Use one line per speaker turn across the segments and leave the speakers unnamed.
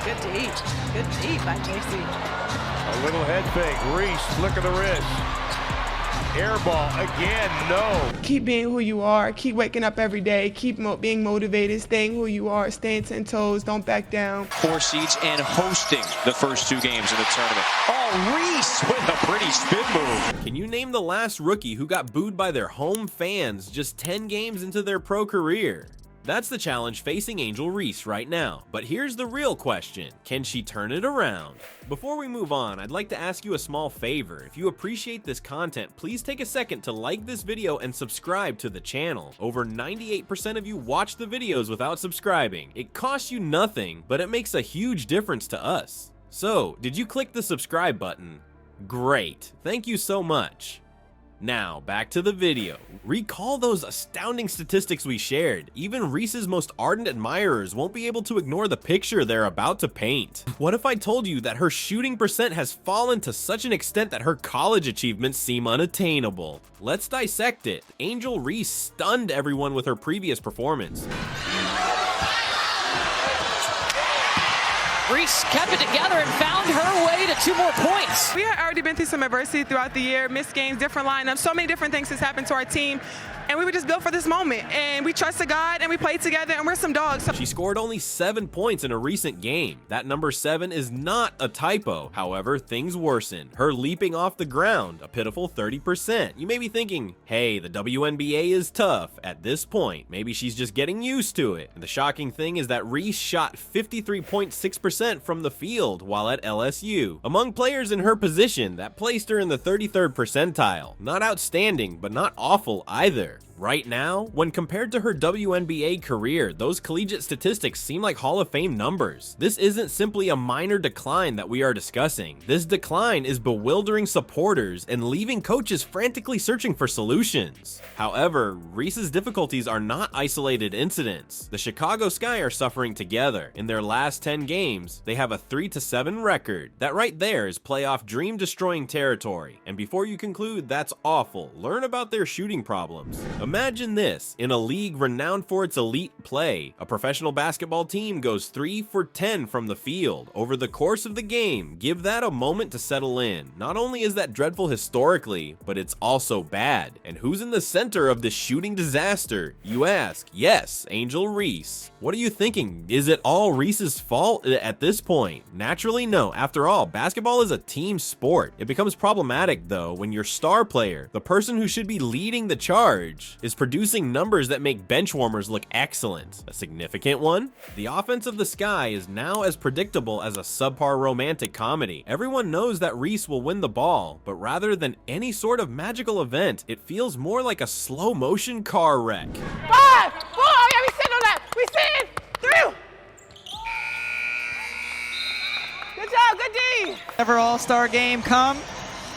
Good deep by JC.
A little head fake. Reese, flick of the wrist. Air ball again, no.
Keep being who you are. Keep waking up every day. Keep being motivated. Staying who you are. Staying 10 toes. Don't back down.
4 seeds and hosting the first 2 games of the tournament. Oh, Reese with a pretty spin move.
Can you name the last rookie who got booed by their home fans just 10 games into their pro career? That's the challenge facing Angel Reese right now. But here's the real question. Can she turn it around? Before we move on, I'd like to ask you a small favor. If you appreciate this content, please take a second to like this video and subscribe to the channel. Over 98% of you watch the videos without subscribing. It costs you nothing, but it makes a huge difference to us. So, did you click the subscribe button? Great. Thank you so much. Now, back to the video. Recall those astounding statistics we shared. Even Reese's most ardent admirers won't be able to ignore the picture they're about to paint. What if I told you that her shooting percent has fallen to such an extent that her college achievements seem unattainable? Let's dissect it. Angel Reese stunned everyone with her previous performance.
Reese kept it together and found her way to 2 more points.
We had already been through some adversity throughout the year, missed games, different lineups, so many different things has happened to our team. And we were just built for this moment. And we trusted God and we played together and we're some dogs.
She scored only 7 points in a recent game. That number 7 is not a typo. However, things worsen. Her leaping off the ground, a pitiful 30%. You may be thinking, hey, the WNBA is tough. At this point, maybe she's just getting used to it. And the shocking thing is that Reese shot 53.6% from the field while at LSU. Among players in her position, that placed her in the 33rd percentile. Not outstanding, but not awful either. Right now, when compared to her WNBA career, those collegiate statistics seem like Hall of Fame numbers. This isn't simply a minor decline that we are discussing. This decline is bewildering supporters and leaving coaches frantically searching for solutions. However, Reese's difficulties are not isolated incidents. The ChicagoSky are suffering together. In their last 10 games, they have a 3-7 record. That right there is playoff dream-destroying territory. And before you conclude that's awful, learn about their shooting problems. Imagine this, in a league renowned for its elite play, a professional basketball team goes 3 for 10 from the field. Over the course of the game, give that a moment to settle in. Not only is that dreadful historically, but it's also bad. And who's in the center of this shooting disaster? You ask. Yes, Angel Reese. What are you thinking? Is it all Reese's fault at this point? Naturally, no. After all, basketball is a team sport. It becomes problematic, though, when your star player, the person who should be leading the charge, is producing numbers that make benchwarmers look excellent. A significant one? The offense of the Sky is now as predictable as a subpar romantic comedy. Everyone knows that Reese will win the ball, but rather than any sort of magical event, it feels more like a slow motion car wreck.
5, 4, yeah, we sit on that. We sit. 3. Good job, good D.
Ever All-Star game come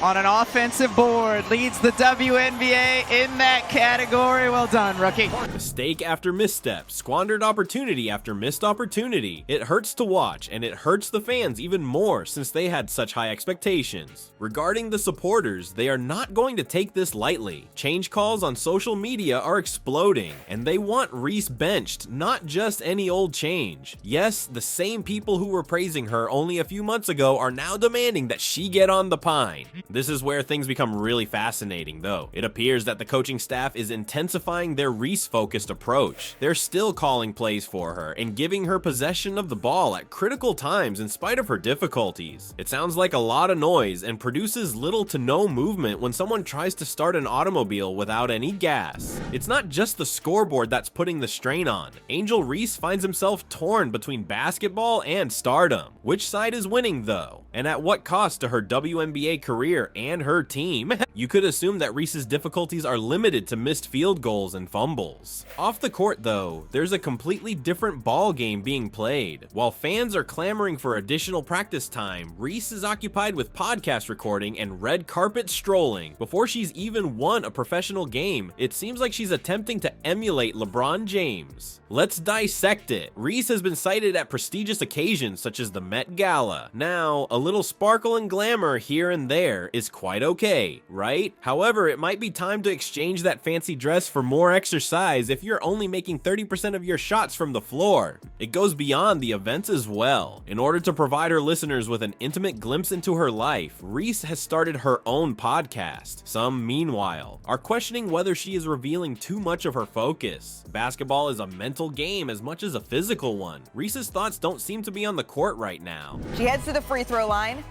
on an offensive board, leads the WNBA in that category. Well done, rookie.
Mistake after misstep, squandered opportunity after missed opportunity. It hurts to watch, and it hurts the fans even more since they had such high expectations. Regarding the supporters, they are not going to take this lightly. Change calls on social media are exploding, and they want Reese benched, not just any old change. Yes, the same people who were praising her only a few months ago are now demanding that she get on the pine. This is where things become really fascinating, though. It appears that the coaching staff is intensifying their Reese-focused approach. They're still calling plays for her and giving her possession of the ball at critical times in spite of her difficulties. It sounds like a lot of noise and produces little to no movement when someone tries to start an automobile without any gas. It's not just the scoreboard that's putting the strain on. Angel Reese finds himself torn between basketball and stardom. Which side is winning, though? And at what cost to her WNBA career and her team? You could assume that Reese's difficulties are limited to missed field goals and fumbles. Off the court, though, there's a completely different ball game being played. While fans are clamoring for additional practice time, Reese is occupied with podcast recording and red carpet strolling. Before she's even won a professional game, it seems like she's attempting to emulate LeBron James. Let's dissect it. Reese has been cited at prestigious occasions such as the Met Gala. Now, a little sparkle and glamour here and there floor is quite okay, right? However, it might be time to exchange that fancy dress for more exercise if you're only making 30% of your shots from the floor. It goes beyond the events as well. In order to provide her listeners with an intimate glimpse into her life, Reese has started her own podcast. Some, meanwhile, are questioning whether she is revealing too much of her focus. Basketball is a mental game as much as a physical one. Reese's thoughts don't seem to be on the court right now.
She heads to the free throw line.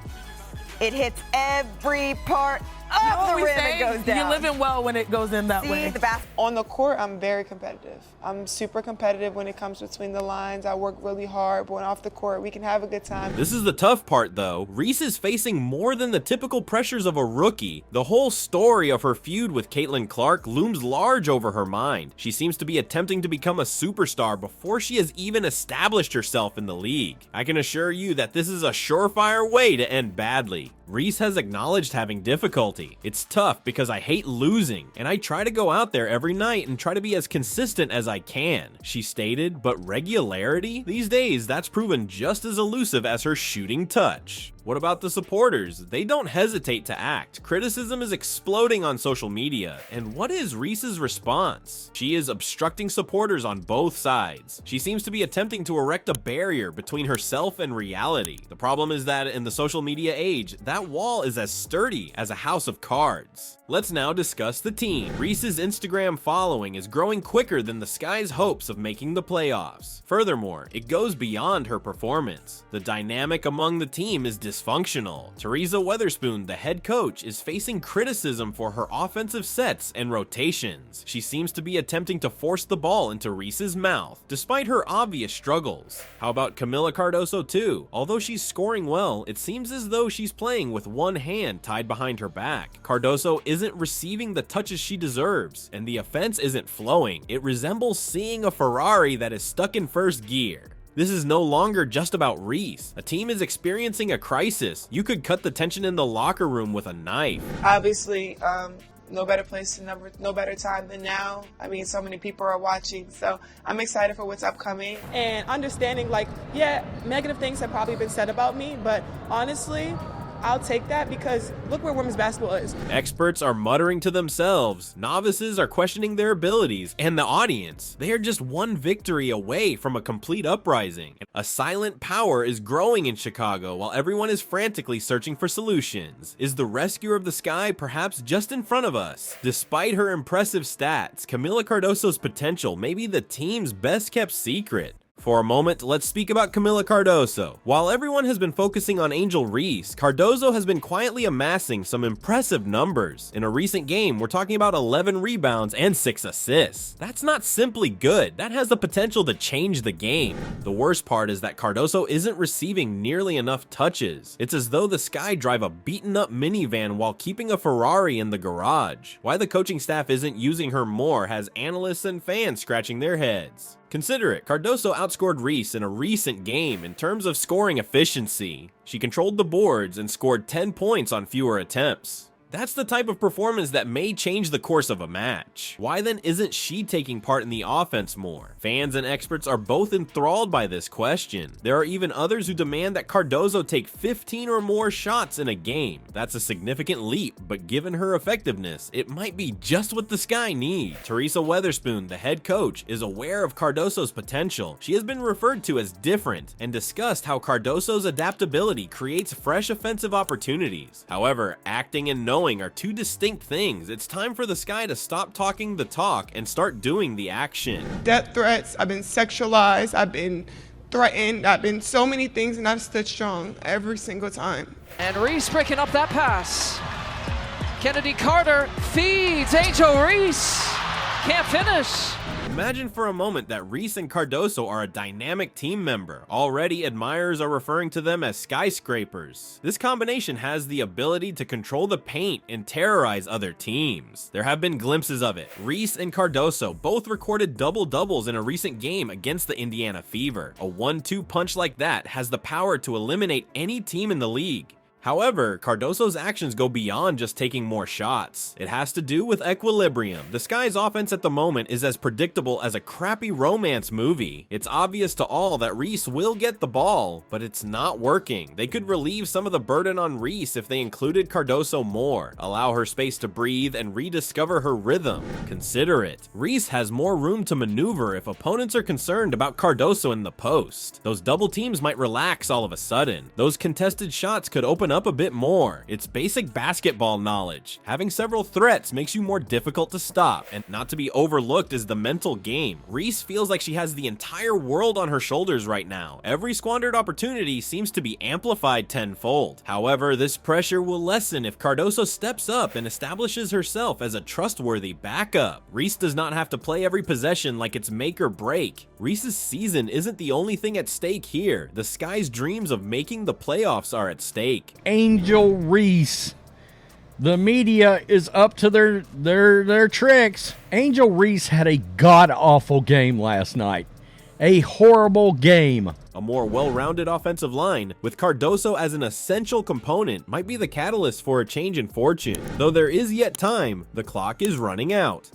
It hits every part of the rim. It goes down.
You're living well when it goes in that way.
On the court, I'm very competitive. I'm super competitive when it comes between the lines. I work really hard, but when off the court, we can have a good time.
This is the tough part though. Reese is facing more than the typical pressures of a rookie. The whole story of her feud with Caitlin Clark looms large over her mind. She seems to be attempting to become a superstar before she has even established herself in the league. I can assure you that this is a surefire way to end badly. Reese has acknowledged having difficulty. It's tough because I hate losing, and I try to go out there every night and try to be as consistent as I can, she stated, but regularity? These days, that's proven just as elusive as her shooting touch. What about the supporters? They don't hesitate to act. Criticism is exploding on social media, and what is Reese's response? She is obstructing supporters on both sides. She seems to be attempting to erect a barrier between herself and reality. The problem is that in the social media age, that wall is as sturdy as a house of cards. Let's now discuss the team. Reese's Instagram following is growing quicker than the Sky's hopes of making the playoffs. Furthermore, it goes beyond her performance. The dynamic among the team is dysfunctional. Teresa Weatherspoon, the head coach, is facing criticism for her offensive sets and rotations. She seems to be attempting to force the ball into Reese's mouth, despite her obvious struggles. How about Kamilla Cardoso too? Although she's scoring well, it seems as though she's playing with one hand tied behind her back. Cardoso isn't receiving the touches she deserves, and the offense isn't flowing. It resembles seeing a Ferrari that is stuck in first gear. This is no longer just about Reese. A team is experiencing a crisis. You could cut the tension in the locker room with a knife.
Obviously, no better place, no better time than now. I mean, so many people are watching, so I'm excited for what's upcoming.
And understanding, like, yeah, negative things have probably been said about me, but honestly, I'll take that because look where women's basketball is.
Experts are muttering to themselves, novices are questioning their abilities, and the audience, they are just one victory away from a complete uprising. A silent power is growing in Chicago while everyone is frantically searching for solutions. Is the rescuer of the Sky perhaps just in front of us? Despite her impressive stats, Kamilla Cardoso's potential may be the team's best kept secret. For a moment, let's speak about Kamilla Cardoso. While everyone has been focusing on Angel Reese, Cardoso has been quietly amassing some impressive numbers. In a recent game, we're talking about 11 rebounds and 6 assists. That's not simply good, that has the potential to change the game. The worst part is that Cardoso isn't receiving nearly enough touches. It's as though the Sky drive a beaten up minivan while keeping a Ferrari in the garage. Why the coaching staff isn't using her more has analysts and fans scratching their heads. Consider it, Cardoso outscored Reese in a recent game in terms of scoring efficiency. She controlled the boards and scored 10 points on fewer attempts. That's the type of performance that may change the course of a match. Why then isn't she taking part in the offense more? Fans and experts are both enthralled by this question. There are even others who demand that Cardoso take 15 or more shots in a game. That's a significant leap, but given her effectiveness, it might be just what the Sky need. Teresa Weatherspoon, the head coach, is aware of Cardoso's potential. She has been referred to as different and discussed how Cardoso's adaptability creates fresh offensive opportunities. However, acting and knowing are two distinct things. It's time for the Sky to stop talking the talk and start doing the action.
Death threats, I've been sexualized, I've been threatened, I've been so many things, and I've stood strong every single time.
And Reese breaking up that pass. Kennedy Carter feeds Angel Reese. Can't finish.
Imagine for a moment that Reese and Cardoso are a dynamic team member. Already, admirers are referring to them as skyscrapers. This combination has the ability to control the paint and terrorize other teams. There have been glimpses of it. Reese and Cardoso both recorded double-doubles in a recent game against the Indiana Fever. A 1-2 punch like that has the power to eliminate any team in the league. However, Cardoso's actions go beyond just taking more shots. It has to do with equilibrium. The Sky's offense at the moment is as predictable as a crappy romance movie. It's obvious to all that Reese will get the ball, but it's not working. They could relieve some of the burden on Reese if they included Cardoso more, allow her space to breathe, and rediscover her rhythm. Consider it. Reese has more room to maneuver if opponents are concerned about Cardoso in the post. Those double teams might relax all of a sudden. Those contested shots could open up a bit more. It's basic basketball knowledge. Having several threats makes you more difficult to stop, and not to be overlooked is the mental game. Reese feels like she has the entire world on her shoulders right now. Every squandered opportunity seems to be amplified tenfold. However, this pressure will lessen if Cardoso steps up and establishes herself as a trustworthy backup. Reese does not have to play every possession like it's make or break. Reese's season isn't the only thing at stake here. The Sky's dreams of making the playoffs are at stake.
Angel Reese. The media is up to their tricks. Angel Reese had a god-awful game last night. A horrible game.
A more well-rounded offensive line, with Cardoso as an essential component, might be the catalyst for a change in fortune. Though there is yet time, the clock is running out.